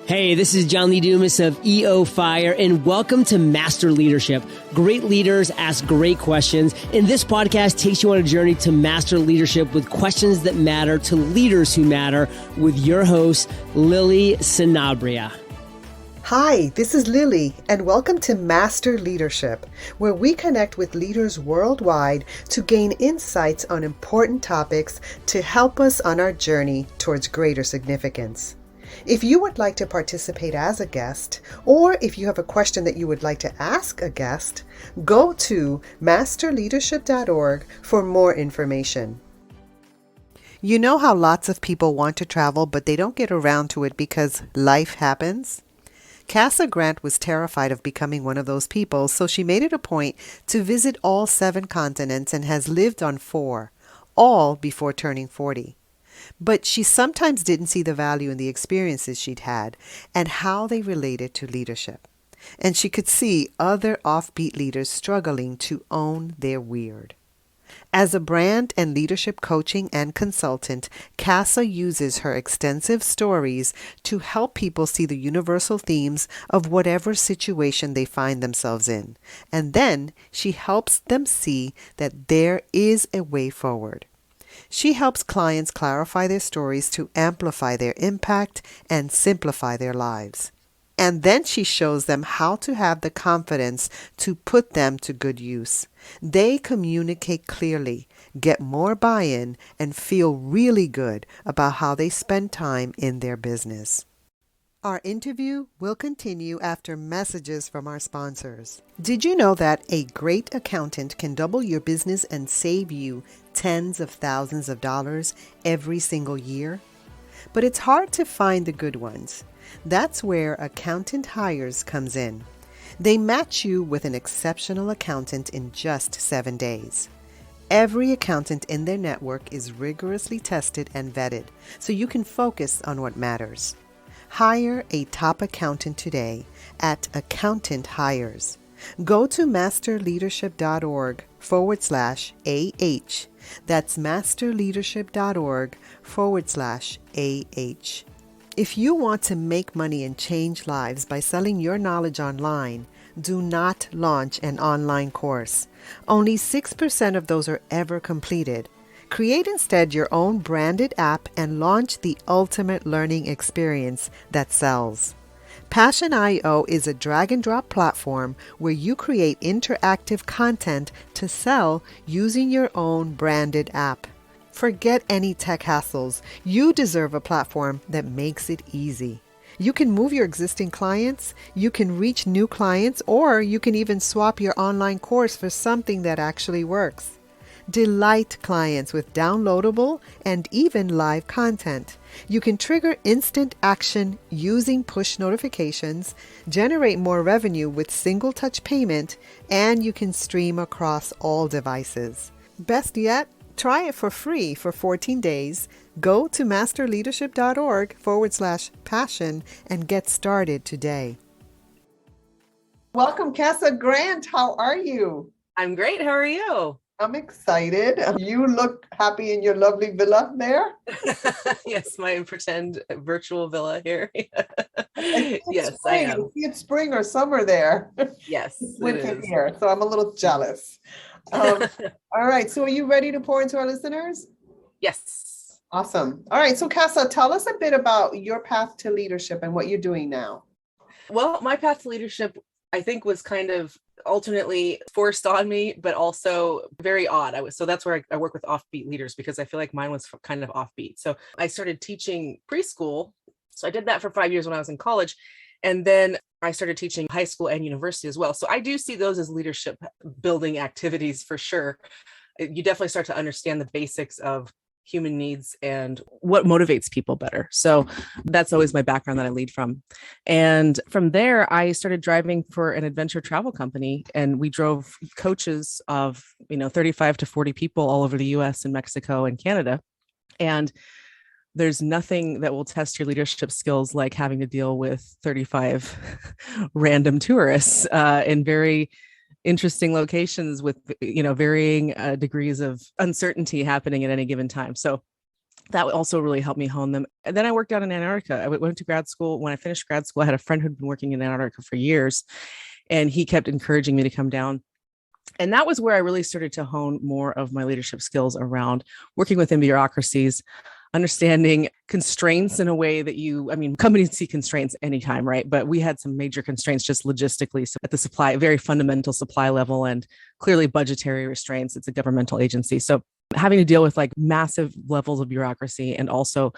Hey, this is John Lee Dumas of EO Fire, and welcome to Master Leadership. Great leaders ask great questions, and this podcast takes you on a journey to master leadership with questions that matter to leaders who matter with your host, Lily Sanabria. Hi, this is Lily, and welcome to Master Leadership, where we connect with leaders worldwide to gain insights on important topics to help us on our journey towards greater significance. If you would like to participate as a guest, or if you have a question that you would like to ask a guest, go to masterleadership.org for more information. You know how lots of people want to travel, but they don't get around to it because life happens? Cassa Grant was terrified of becoming one of those people, so she made it a point to visit all 7 continents and has lived on 4, all before turning 40. But she sometimes didn't see the value in the experiences she'd had and how they related to leadership. And she could see other offbeat leaders struggling to own their weird. As a brand and leadership coaching and consultant, Cassa uses her extensive stories to help people see the universal themes of whatever situation they find themselves in. And then she helps them see that there is a way forward. She helps clients clarify their stories to amplify their impact and simplify their lives. And then she shows them how to have the confidence to put them to good use. They communicate clearly, get more buy-in, and feel really good about how they spend time in their business. Our interview will continue after messages from our sponsors. Did you know that a great accountant can double your business and save you tens of thousands of dollars every single year? But it's hard to find the good ones. That's where Accountant Hires comes in. They match you with an exceptional accountant in just 7 days. Every accountant in their network is rigorously tested and vetted, so you can focus on what matters. Hire a top accountant today at Accountant Hires. Go to masterleadership.org/AH. That's masterleadership.org/AH. If you want to make money and change lives by selling your knowledge online, do not launch an online course. Only 6% of those are ever completed. Create instead your own branded app and launch the ultimate learning experience that sells. Passion.io is a drag-and-drop platform where you create interactive content to sell using your own branded app. Forget any tech hassles. You deserve a platform that makes it easy. You can move your existing clients, you can reach new clients, or you can even swap your online course for something that actually works. Delight clients with downloadable and even live content. You can trigger instant action using push notifications, generate more revenue with single touch payment, and you can stream across all devices. Best yet, try it for free for 14 days. Go to masterleadership.org/passion and get started today. Welcome, Cassa Grant. How are you? I'm great. How are you? I'm excited. You look happy in your lovely villa there. Yes, my pretend virtual villa here. Yes, spring. I am. It's spring or summer there. Yes, Winter here, so I'm a little jealous. All right, so are you ready to pour into our listeners? Yes. Awesome. All right, so Cassa, tell us a bit about your path to leadership and what you're doing now. Well, my path to leadership, I think, was kind of alternately forced on me, but also very odd. So that's where I work with offbeat leaders, because I feel like mine was kind of offbeat. So I started teaching preschool. So I did that for 5 years when I was in college. And then I started teaching high school and university as well. So I do see those as leadership building activities for sure. You definitely start to understand the basics of human needs and what motivates people better. So that's always my background that I lead from. And from there, I started driving for an adventure travel company, and we drove coaches of, 35 to 40 people all over the US and Mexico and Canada. And there's nothing that will test your leadership skills like having to deal with 35 random tourists in very interesting locations with, varying degrees of uncertainty happening at any given time. So that also really helped me hone them. And then I worked out in Antarctica. I went to grad school. When I finished grad school, I had a friend who'd been working in Antarctica for years, and he kept encouraging me to come down. And that was where I really started to hone more of my leadership skills around working within bureaucracies, understanding constraints in a way that companies see constraints anytime, right? But we had some major constraints just logistically. So at the supply, very fundamental supply level, and clearly budgetary restraints. It's a governmental agency. So having to deal with like massive levels of bureaucracy and also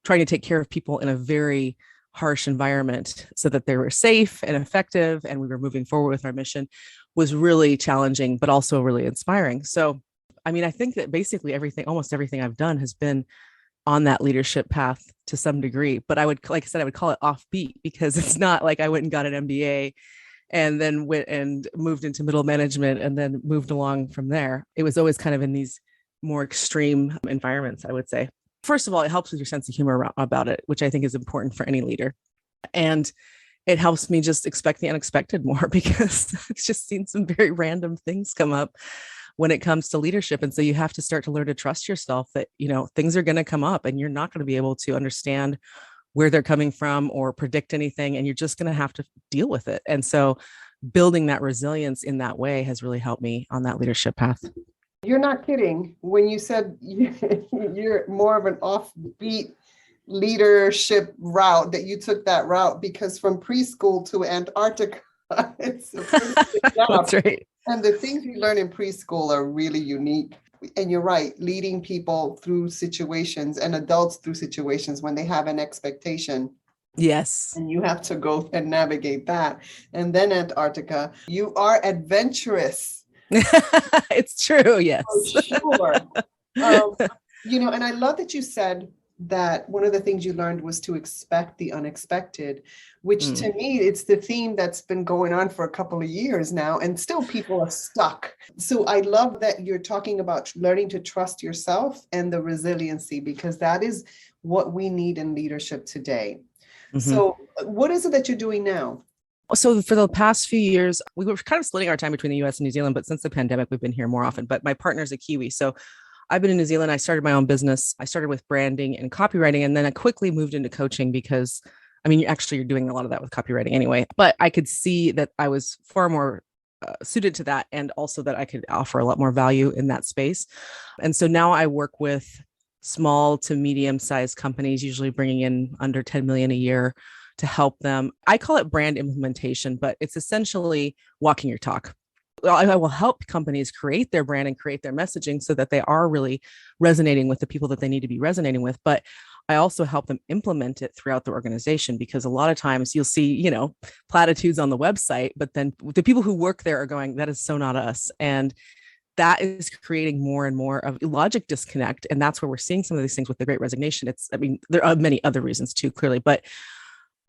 trying to take care of people in a very harsh environment so that they were safe and effective and we were moving forward with our mission was really challenging, but also really inspiring. So, I think that basically almost everything I've done has been on that leadership path to some degree, but I would call it offbeat, because it's not like I went and got an MBA and then went and moved into middle management and then moved along from there. It was always kind of in these more extreme environments, I would say. First of all, it helps with your sense of humor about it, which I think is important for any leader. And it helps me just expect the unexpected more, because I've just seen some very random things come up when it comes to leadership. And so you have to start to learn to trust yourself that, things are going to come up and you're not going to be able to understand where they're coming from or predict anything. And you're just going to have to deal with it. And so building that resilience in that way has really helped me on that leadership path. You're not kidding when you said you're more of an offbeat leadership route, that you took that route, because from preschool to Antarctica, it's a pretty big job. That's right. And the things you learn in preschool are really unique. And you're right, leading people through situations and adults through situations when they have an expectation. Yes. And you have to go and navigate that. And then Antarctica, you are adventurous. It's true. Yes. For sure. And I love that you said that one of the things you learned was to expect the unexpected, which to me, it's the theme that's been going on for a couple of years now, and still people are stuck. So I love that you're talking about learning to trust yourself and the resiliency, because that is what we need in leadership today. Mm-hmm. So what is it that you're doing now? So for the past few years, we were kind of splitting our time between the US and New Zealand, but since the pandemic, we've been here more often. But my partner's a Kiwi. So I've been in New Zealand. I started my own business. I started with branding and copywriting, and then I quickly moved into coaching because, you're doing a lot of that with copywriting anyway. But I could see that I was far more suited to that, and also that I could offer a lot more value in that space. And so now I work with small to medium-sized companies, usually bringing in under 10 million a year, to help them. I call it brand implementation, but it's essentially walking your talk. I will help companies create their brand and create their messaging so that they are really resonating with the people that they need to be resonating with. But I also help them implement it throughout the organization, because a lot of times you'll see, platitudes on the website, but then the people who work there are going, that is so not us. And that is creating more and more of logic disconnect. And that's where we're seeing some of these things with the Great Resignation. There are many other reasons too, clearly, but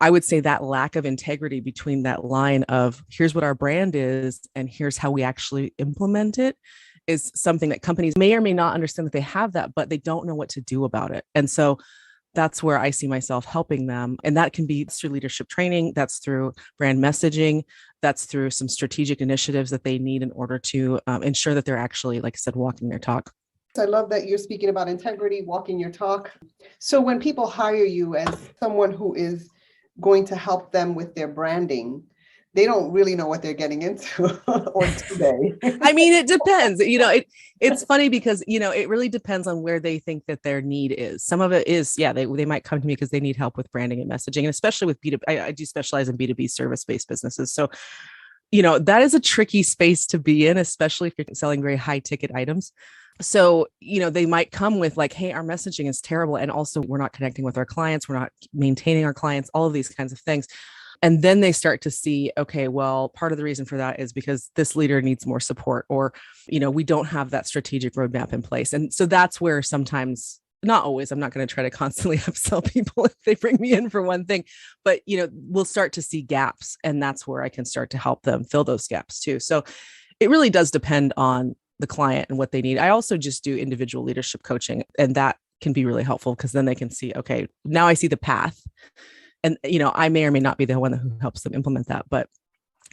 I would say that lack of integrity between that line of here's what our brand is and here's how we actually implement it is something that companies may or may not understand that they have that, but they don't know what to do about it. And so that's where I see myself helping them. And that can be through leadership training, that's through brand messaging, that's through some strategic initiatives that they need in order to ensure that they're actually, like I said, walking their talk. I love that you're speaking about integrity, walking your talk. So when people hire you as someone who is going to help them with their branding, they don't really know what they're getting into, or do they? It depends. It's funny because, it really depends on where they think that their need is. Some of it is, they might come to me because they need help with branding and messaging, and especially with B2B. I do specialize in B2B service-based businesses. So, that is a tricky space to be in, especially if you're selling very high ticket items. So, they might come with like, hey, our messaging is terrible. And also we're not connecting with our clients. We're not maintaining our clients, all of these kinds of things. And then they start to see, okay, well, part of the reason for that is because this leader needs more support, or, we don't have that strategic roadmap in place. And so that's where sometimes, not always, I'm not going to try to constantly upsell people if they bring me in for one thing, but, we'll start to see gaps, and that's where I can start to help them fill those gaps too. So it really does depend on the client and what they need. I also just do individual leadership coaching, and that can be really helpful because then they can see, okay, now I see the path. And, I may or may not be the one who helps them implement that, but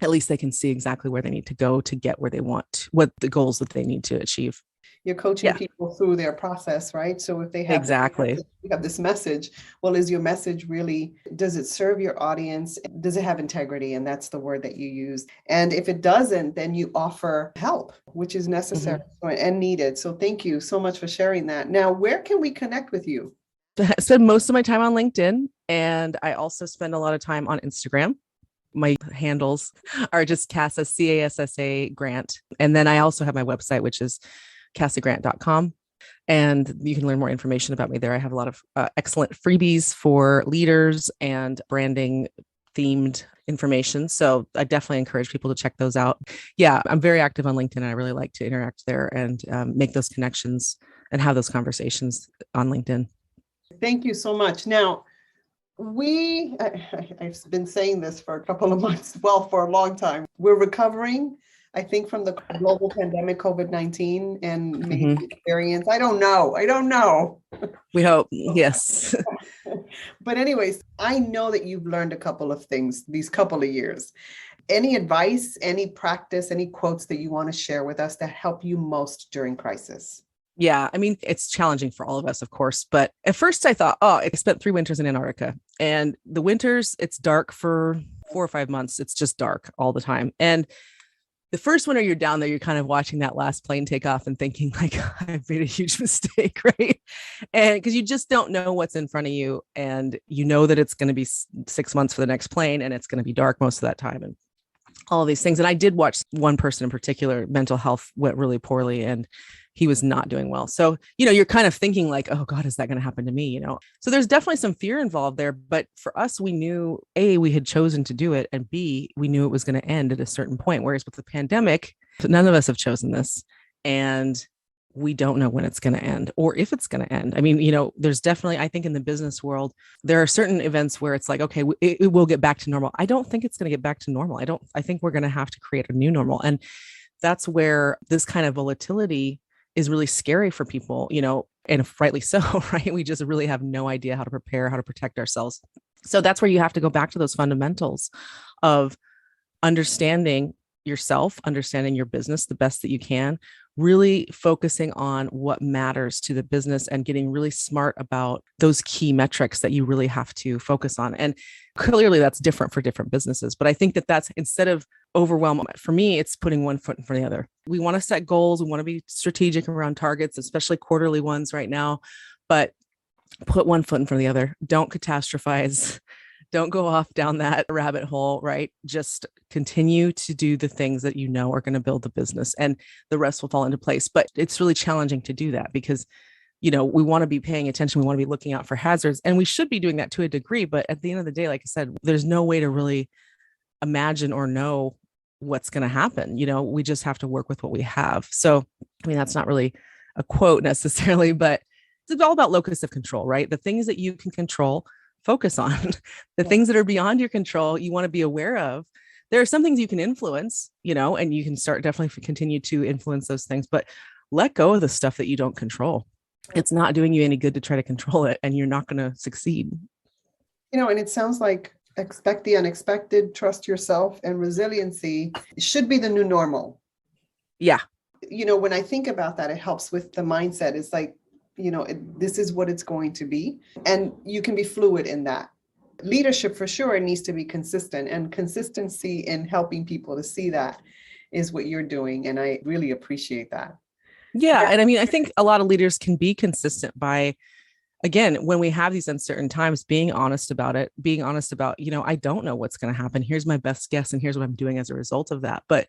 at least they can see exactly where they need to go to get where they want, what the goals that they need to achieve. You're coaching Yeah, people through their process, right? So if they have exactly. you have this message, well, is your message really, does it serve your audience? Does it have integrity? And that's the word that you use. And if it doesn't, then you offer help, which is necessary and needed. So thank you so much for sharing that. Now, where can we connect with you? I spend most of my time on LinkedIn, and I also spend a lot of time on Instagram. My handles are just Cassa, Cassa Grant. And then I also have my website, which is cassagrant.com. And you can learn more information about me there. I have a lot of excellent freebies for leaders and branding themed information. So I definitely encourage people to check those out. Yeah, I'm very active on LinkedIn, and I really like to interact there and make those connections and have those conversations on LinkedIn. Thank you so much. Now, I've been saying this for a couple of months, well, for a long time. We're recovering, I think, from the global pandemic, COVID-19, and maybe experience. I don't know. We hope. Yes. But anyways, I know that you've learned a couple of things these couple of years. Any advice, any practice, any quotes that you want to share with us that help you most during crisis? Yeah, I mean, it's challenging for all of us, of course. But at first I thought, oh, I spent 3 winters in Antarctica, and the winters, it's dark for 4 or 5 months. It's just dark all the time. And the first winter you're down there, you're kind of watching that last plane take off and thinking like, I've made a huge mistake, right? And because you just don't know what's in front of you. And you know that it's going to be 6 months for the next plane, and it's going to be dark most of that time. And all of these things. And I did watch one person in particular, mental health went really poorly, and he was not doing well. So, you're kind of thinking like, oh God, is that going to happen to me? So there's definitely some fear involved there. But for us, we knew A, we had chosen to do it, and B, we knew it was going to end at a certain point. Whereas with the pandemic, none of us have chosen this. And we don't know when it's going to end or if it's going to end. I mean, there's definitely, I think in the business world, there are certain events where it's like, okay, it will get back to normal. I don't think it's going to get back to normal. I think we're going to have to create a new normal. And that's where this kind of volatility is really scary for people, and rightly so, right? We just really have no idea how to prepare, how to protect ourselves. So that's where you have to go back to those fundamentals of understanding yourself, understanding your business the best that you can, really focusing on what matters to the business and getting really smart about those key metrics that you really have to focus on. And clearly that's different for different businesses. But I think that's instead of overwhelm, for me, it's putting one foot in front of the other. We want to set goals. We want to be strategic around targets, especially quarterly ones right now, but put one foot in front of the other. Don't catastrophize. Don't go off down that rabbit hole, right? Just continue to do the things that you know are going to build the business, and the rest will fall into place. But it's really challenging to do that because, we want to be paying attention. We want to be looking out for hazards, and we should be doing that to a degree. But at the end of the day, like I said, there's no way to really imagine or know what's going to happen. We just have to work with what we have. So, I mean, that's not really a quote necessarily, but it's all about locus of control, right? The things that you can control, focus on. The things that are beyond your control, you want to be aware of. There are some things you can influence, and you can definitely continue to influence those things, but let go of the stuff that you don't control. It's not doing you any good to try to control it, and you're not going to succeed. And it sounds like expect the unexpected, trust yourself, and resiliency should be the new normal. Yeah. When I think about that, it helps with the mindset. It's like, this is what it's going to be. And you can be fluid in that. Leadership for sure needs to be consistent, and consistency in helping people to see that is what you're doing. And I really appreciate that. Yeah. And I mean, I think a lot of leaders can be consistent by, again, when we have these uncertain times, being honest about it, being honest about, I don't know what's going to happen. Here's my best guess, and here's what I'm doing as a result of that. But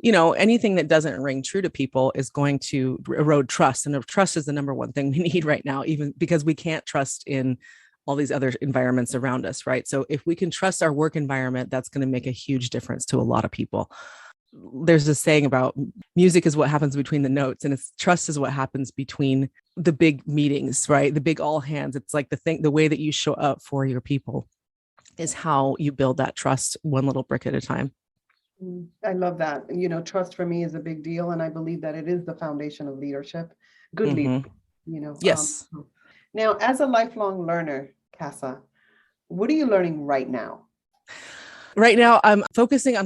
anything that doesn't ring true to people is going to erode trust. And trust is the number one thing we need right now, even because we can't trust in all these other environments around us, right? So if we can trust our work environment, that's going to make a huge difference to a lot of people. There's this saying about music is what happens between the notes, and trust is what happens between the big meetings, right? The big all hands. It's like the way that you show up for your people is how you build that trust one little brick at a time. I love that. Trust for me is a big deal. And I believe that it is the foundation of leadership. Good leader, Yes. Now, as a lifelong learner, Cassa, what are you learning right now? Right now, I'm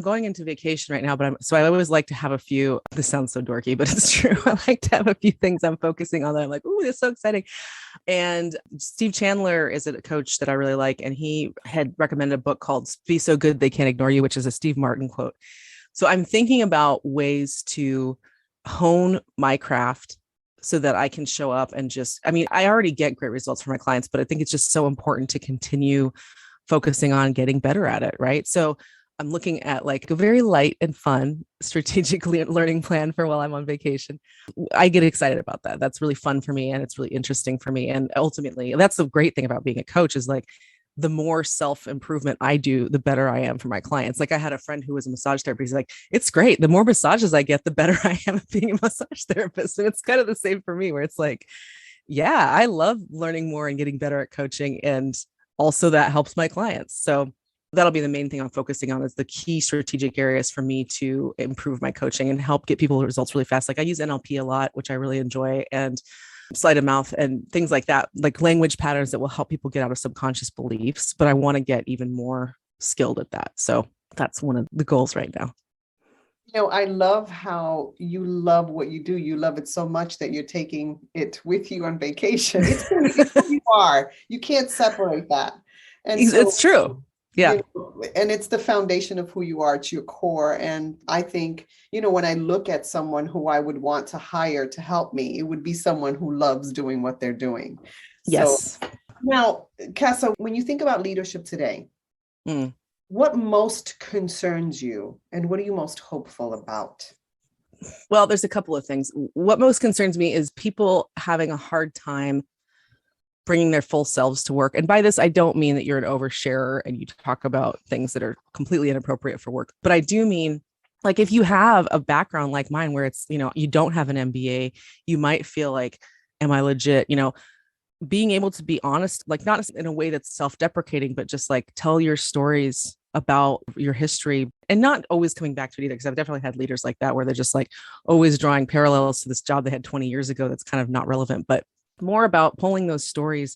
going into vacation right now, but so I always like to have a few, this sounds so dorky, but it's true. I like to have a few things I'm focusing on that I'm like, oh, this is so exciting. And Steve Chandler is a coach that I really like. And he had recommended a book called Be So Good They Can't Ignore You, which is a Steve Martin quote. So I'm thinking about ways to hone my craft so that I can show up and I already get great results for my clients, but I think it's just so important to continue focusing on getting better at it. Right. So I'm looking at like a very light and fun strategic learning plan for while I'm on vacation. I get excited about that. That's really fun for me. And it's really interesting for me. And ultimately, that's the great thing about being a coach is like, the more self-improvement I do, the better I am for my clients. Like I had a friend who was a massage therapist. He's like, it's great. The more massages I get, the better I am at being a massage therapist. And it's kind of the same for me where it's like, yeah, I love learning more and getting better at coaching. And also that helps my clients. So that'll be the main thing I'm focusing on is the key strategic areas for me to improve my coaching and help get people results really fast. Like I use NLP a lot, which I really enjoy, and sleight of mouth and things like that, like language patterns that will help people get out of subconscious beliefs. But I want to get even more skilled at that. So that's one of the goals right now. I love how you love what you do. You love it so much that you're taking it with you on vacation. It's who you are. You can't separate that. And it's true. Yeah. And it's the foundation of who you are. It's your core. And I think, when I look at someone who I would want to hire to help me, it would be someone who loves doing what they're doing. Yes. So now, Cassa, when you think about leadership today, what most concerns you and what are you most hopeful about? Well, there's a couple of things. What most concerns me is people having a hard time bringing their full selves to work. And by this, I don't mean that you're an oversharer and you talk about things that are completely inappropriate for work. But I do mean, like, if you have a background like mine, where it's, you don't have an MBA, you might feel like, am I legit? Being able to be honest, like not in a way that's self-deprecating, but just like tell your stories about your history and not always coming back to it either. Because I've definitely had leaders like that, where they're just like always drawing parallels to this job they had 20 years ago. That's kind of not relevant, but more about pulling those stories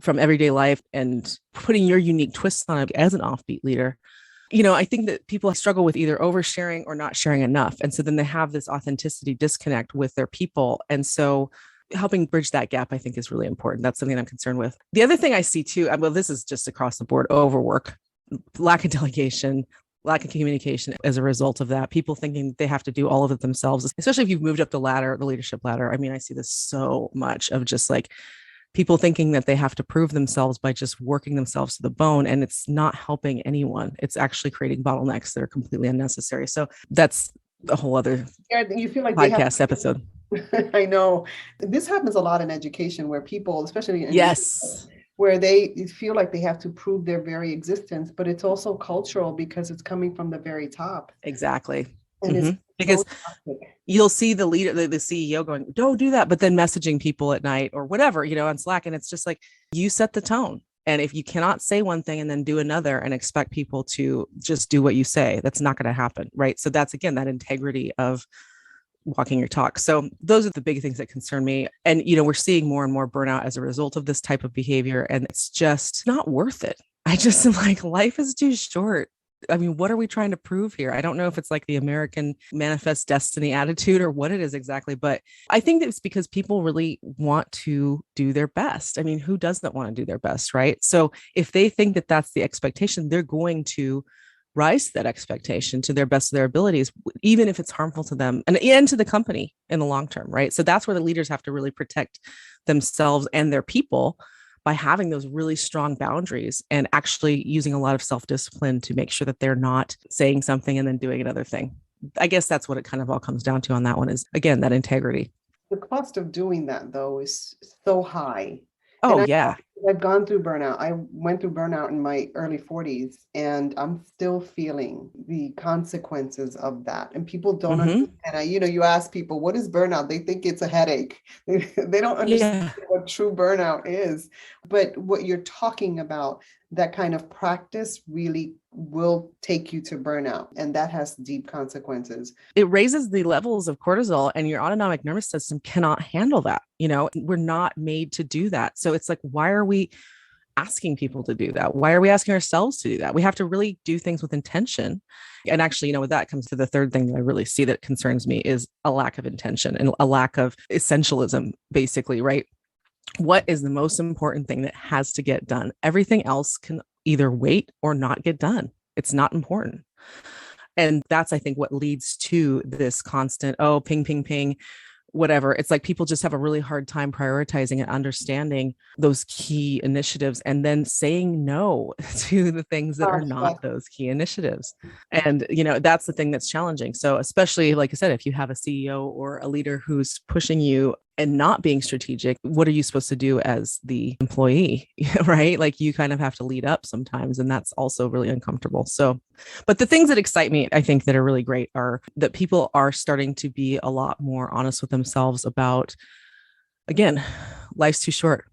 from everyday life and putting your unique twist on it as an offbeat leader. I think that people struggle with either oversharing or not sharing enough. And so then they have this authenticity disconnect with their people. And so helping bridge that gap, I think, is really important. That's something I'm concerned with. The other thing I see too, well, this is just across the board, overwork, lack of delegation, lack of communication as a result of that. People thinking they have to do all of it themselves, especially if you've moved up the leadership ladder. I mean, I see this so much of just like people thinking that they have to prove themselves by just working themselves to the bone. And it's not helping anyone. It's actually creating bottlenecks that are completely unnecessary. So that's a whole other you feel like podcast episode. I know this happens a lot in education where people, especially in yes, where they feel like they have to prove their very existence, but it's also cultural because it's coming from the very top. Exactly. And it's because you'll see the leader, the CEO going, don't do that, but then messaging people at night or whatever, on Slack. And it's just like, you set the tone. And if you cannot say one thing and then do another and expect people to just do what you say, that's not going to happen. Right. So that's, again, that integrity of walking your talk. So those are the big things that concern me. And, we're seeing more and more burnout as a result of this type of behavior. And it's just not worth it. I just am like, life is too short. I mean, what are we trying to prove here? I don't know if it's like the American manifest destiny attitude or what it is exactly, but I think that it's because people really want to do their best. I mean, who doesn't want to do their best, right? So if they think that that's the expectation, they're going to rise to that expectation to their best of their abilities, even if it's harmful to them and to the company in the long term, right? So that's where the leaders have to really protect themselves and their people by having those really strong boundaries and actually using a lot of self-discipline to make sure that they're not saying something and then doing another thing. I guess that's what it kind of all comes down to on that one is, again, that integrity. The cost of doing that, though, is so high. Oh, yeah. I've gone through burnout. I went through burnout in my early 40s, and I'm still feeling the consequences of that. And people don't understand. You ask people, what is burnout? They think it's a headache. They don't understand what true burnout is. But what you're talking about, that kind of practice really will take you to burnout. And that has deep consequences. It raises the levels of cortisol and your autonomic nervous system cannot handle that. We're not made to do that. So it's like, why are we asking people to do that? Why are we asking ourselves to do that? We have to really do things with intention. And actually, with that comes to the third thing that I really see that concerns me is a lack of intention and a lack of essentialism, basically, right? What is the most important thing that has to get done? Everything else can either wait or not get done. It's not important. And that's, I think, what leads to this constant, oh, ping, ping, ping, whatever. It's like people just have a really hard time prioritizing and understanding those key initiatives and then saying no to the things that are not those key initiatives. And, that's the thing that's challenging. So especially, like I said, if you have a CEO or a leader who's pushing you and not being strategic, what are you supposed to do as the employee, right? Like you kind of have to lead up sometimes, and that's also really uncomfortable. So, but the things that excite me, I think that are really great are that people are starting to be a lot more honest with themselves about, again, life's too short.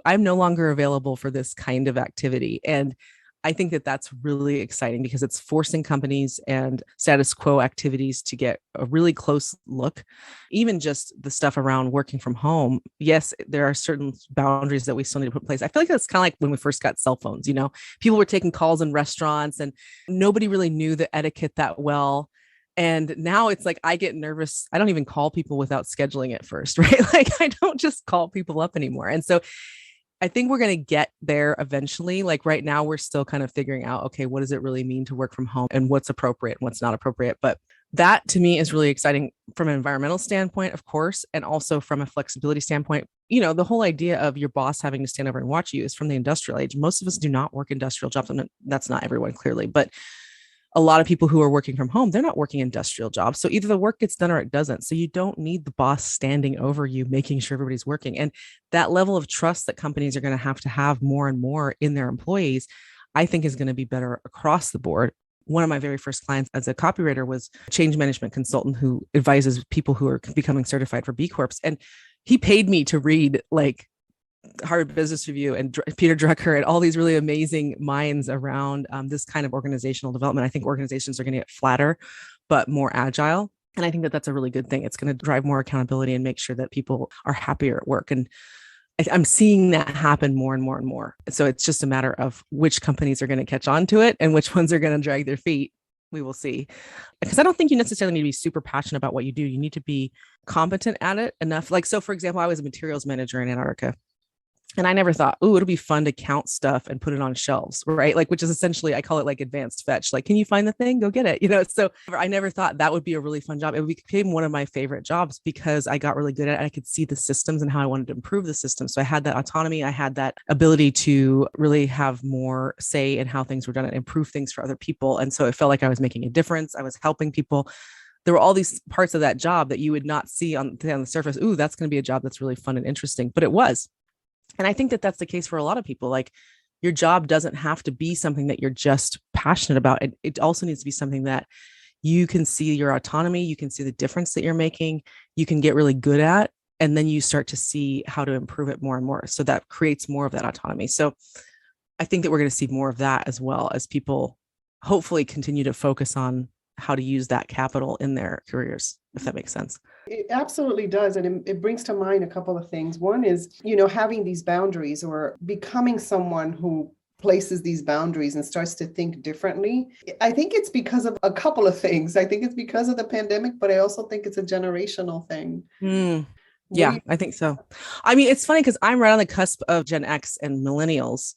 I'm no longer available for this kind of activity. And I think that that's really exciting because it's forcing companies and status quo activities to get a really close look. Even just the stuff around working from home. Yes, there are certain boundaries that we still need to put in place. I feel like that's kind of like when we first got cell phones, people were taking calls in restaurants and nobody really knew the etiquette that well. And now it's like, I get nervous. I don't even call people without scheduling it first, right? Like I don't just call people up anymore. And so I think we're going to get there eventually. Like right now, we're still kind of figuring out, okay, what does it really mean to work from home and what's appropriate and what's not appropriate? But that to me is really exciting from an environmental standpoint, of course, and also from a flexibility standpoint. The whole idea of your boss having to stand over and watch you is from the industrial age. Most of us do not work industrial jobs. And that's not everyone, clearly, but a lot of people who are working from home, they're not working industrial jobs. So either the work gets done or it doesn't. So you don't need the boss standing over you, making sure everybody's working. And that level of trust that companies are going to have more and more in their employees, I think is going to be better across the board. One of my very first clients as a copywriter was a change management consultant who advises people who are becoming certified for B Corps. And he paid me to read like Harvard Business Review and Peter Drucker and all these really amazing minds around this kind of organizational development. I think organizations are going to get flatter, but more agile. And I think that that's a really good thing. It's going to drive more accountability and make sure that people are happier at work. And I'm seeing that happen more and more and more. So it's just a matter of which companies are going to catch on to it and which ones are going to drag their feet. We will see. Because I don't think you necessarily need to be super passionate about what you do. You need to be competent at it enough. Like, so for example, I was a materials manager in Antarctica. And I never thought, oh, it'll be fun to count stuff and put it on shelves, right? Like, which is essentially, I call it like advanced fetch. Like, can you find the thing? Go get it. So I never thought that would be a really fun job. It became one of my favorite jobs because I got really good at it. I could see the systems and how I wanted to improve the system. So I had that autonomy. I had that ability to really have more say in how things were done and improve things for other people. And so it felt like I was making a difference. I was helping people. There were all these parts of that job that you would not see on the surface. Ooh, that's going to be a job that's really fun and interesting. But it was. And I think that that's the case for a lot of people. Like your job doesn't have to be something that you're just passionate about. It also needs to be something that you can see your autonomy. You can see the difference that you're making. You can get really good at, and then you start to see how to improve it more and more. So that creates more of that autonomy. So I think that we're going to see more of that as well as people hopefully continue to focus on how to use that capital in their careers, if that makes sense. It absolutely does. And it brings to mind a couple of things. One is, having these boundaries or becoming someone who places these boundaries and starts to think differently. I think it's because of a couple of things. I think it's because of the pandemic, but I also think it's a generational thing. Yeah, I think so. I mean, it's funny because I'm right on the cusp of Gen X and millennials.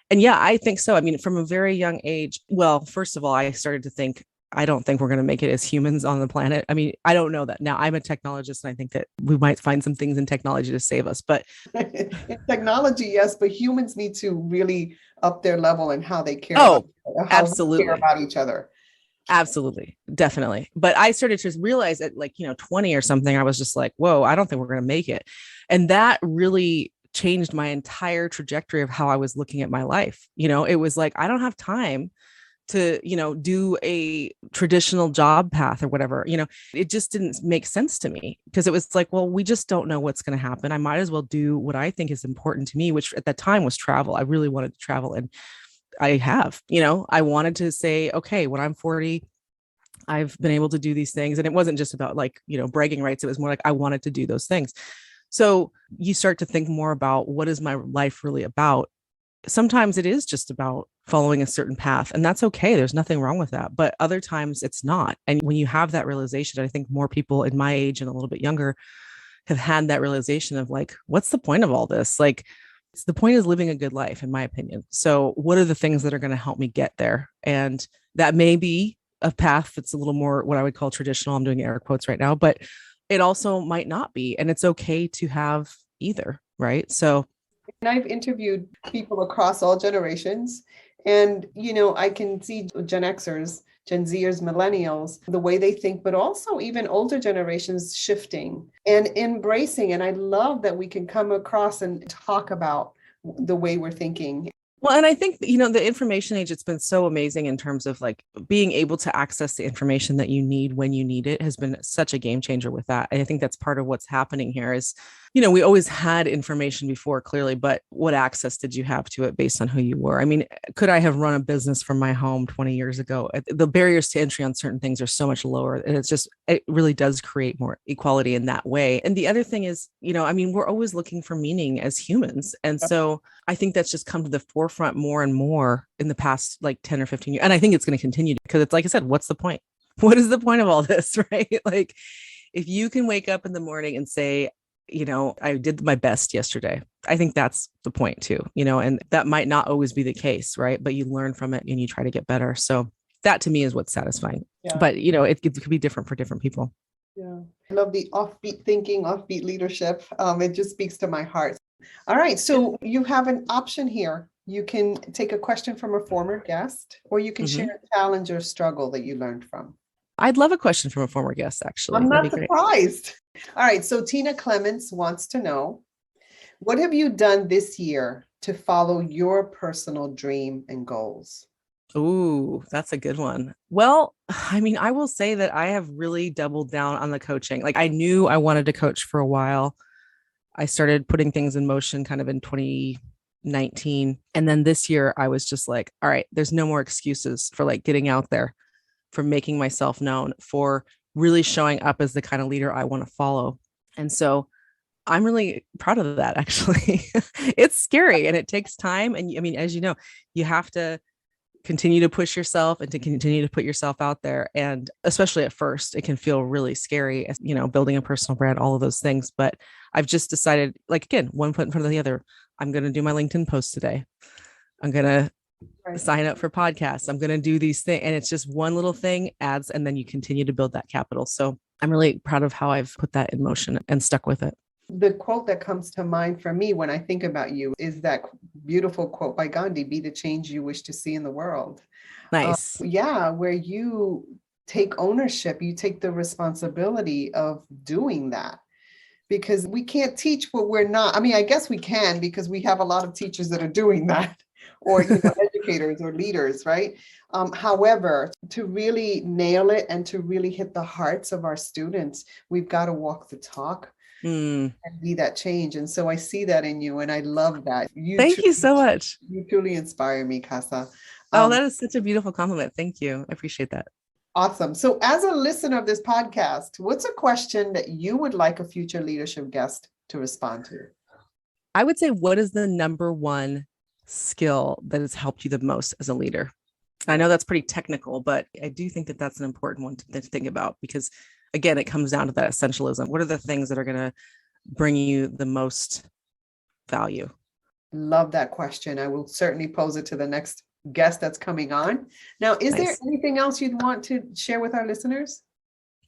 And yeah, I think so. I mean, from a very young age, well, first of all, I started to think, I don't think we're going to make it as humans on the planet. I mean, I don't know that. Now I'm a technologist and I think that we might find some things in technology to save us, but technology, yes, but humans need to really up their level and how they care absolutely. Care about each other. Absolutely. Definitely. But I started to realize at 20 or something, I was just like, whoa, I don't think we're going to make it. And that really changed my entire trajectory of how I was looking at my life. It was like, I don't have time to, do a traditional job path or whatever, it just didn't make sense to me because it was like, well, we just don't know what's going to happen. I might as well do what I think is important to me, which at that time was travel. I really wanted to travel. And I have, I wanted to say, okay, when I'm 40, I've been able to do these things. And it wasn't just about bragging rights. It was more like, I wanted to do those things. So you start to think more about, what is my life really about? Sometimes it is just about following a certain path, and that's okay. There's nothing wrong with that. But other times it's not. And when you have that realization, I think more people in my age and a little bit younger have had that realization of like, what's the point of all this? Like, the point is living a good life, in my opinion. So what are the things that are going to help me get there? And that may be a path that's a little more what I would call traditional. I'm doing air quotes right now, but it also might not be. And it's okay to have either, right? So And I've interviewed people across all generations. And, I can see Gen Xers, Gen Zers, millennials, the way they think, but also even older generations shifting and embracing. And I love that we can come across and talk about the way we're thinking. Well, and I think, the information age, it's been so amazing in terms of like being able to access the information that you need when you need it has been such a game changer with that. And I think that's part of what's happening here is, we always had information before, clearly, but what access did you have to it based on who you were? I mean, could I have run a business from my home 20 years ago? The barriers to entry on certain things are so much lower. And it really does create more equality in that way. And the other thing is, we're always looking for meaning as humans. And so I think that's just come to the forefront more and more in the past like 10 or 15 years. And I think it's going to continue because it's like I said, what's the point? What is the point of all this, right? Like, if you can wake up in the morning and say, I did my best yesterday, I think that's the point too, and that might not always be the case, right? But you learn from it and you try to get better. So that to me is what's satisfying. Yeah. But, it could be different for different people. Yeah. I love the offbeat thinking, offbeat leadership. It just speaks to my heart. All right. So you have an option here. You can take a question from a former guest, or you can share a challenge or struggle that you learned from. I'd love a question from a former guest, actually. I'm not surprised. All right. So Tina Clements wants to know, what have you done this year to follow your personal dream and goals? Ooh, that's a good one. Well, I will say that I have really doubled down on the coaching. Like, I knew I wanted to coach for a while. I started putting things in motion kind of in 2019. And then this year I was just like, all right, there's no more excuses for like getting out there, for making myself known, for really showing up as the kind of leader I want to follow. And so I'm really proud of that, actually. It's scary and it takes time. And as you know, you have to continue to push yourself and to continue to put yourself out there. And especially at first, it can feel really scary, as building a personal brand, all of those things. But I've just decided, like, again, one foot in front of the other. I'm going to do my LinkedIn post today. I'm going to sign up for podcasts. I'm going to do these things. And it's just one little thing adds, and then you continue to build that capital. So I'm really proud of how I've put that in motion and stuck with it. The quote that comes to mind for me when I think about you is that beautiful quote by Gandhi, "Be the change you wish to see in the world." Nice. Where you take ownership, you take the responsibility of doing that. Because we can't teach what we're not. I guess we can, because we have a lot of teachers that are doing that, or educators or leaders, right? However, to really nail it and to really hit the hearts of our students, we've got to walk the talk. And be that change. And so I see that in you, and I love that. Thank you so much. You truly inspire me, Cassa. That is such a beautiful compliment. Thank you. I appreciate that. Awesome. So as a listener of this podcast, what's a question that you would like a future leadership guest to respond to? I would say, what is the number one skill that has helped you the most as a leader? I know that's pretty technical, but I do think that that's an important one to think about, because again, it comes down to that essentialism. What are the things that are going to bring you the most value? Love that question. I will certainly pose it to the next guest that's coming on. Now, is there anything else you'd want to share with our listeners?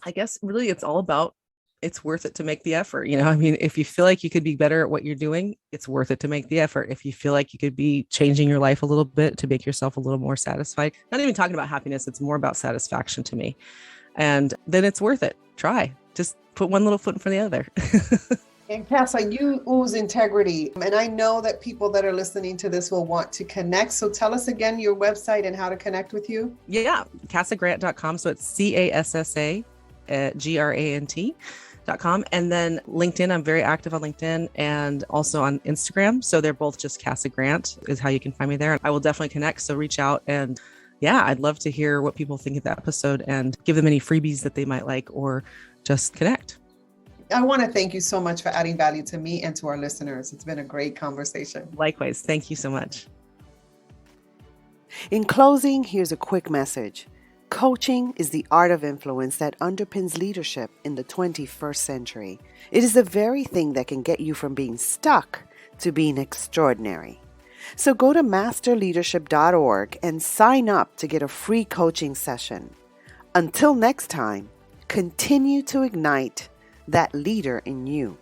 I guess really it's all about, it's worth it to make the effort. If you feel like you could be better at what you're doing, it's worth it to make the effort. If you feel like you could be changing your life a little bit to make yourself a little more satisfied, not even talking about happiness, it's more about satisfaction to me. And then it's worth it. Try. Just put one little foot in front of the other. And Cassa, you ooze integrity. And I know that people that are listening to this will want to connect. So tell us again your website and how to connect with you. Yeah, CassaGrant.com. So it's CASSAGRANT.com. And then LinkedIn, I'm very active on LinkedIn and also on Instagram. So they're both just Cassa Grant is how you can find me there. I will definitely connect. So reach out, and yeah, I'd love to hear what people think of that episode and give them any freebies that they might like, or just connect. I want to thank you so much for adding value to me and to our listeners. It's been a great conversation. Likewise. Thank you so much. In closing, here's a quick message. Coaching is the art of influence that underpins leadership in the 21st century. It is the very thing that can get you from being stuck to being extraordinary. So go to masterleadership.org and sign up to get a free coaching session. Until next time, continue to ignite that leader in you.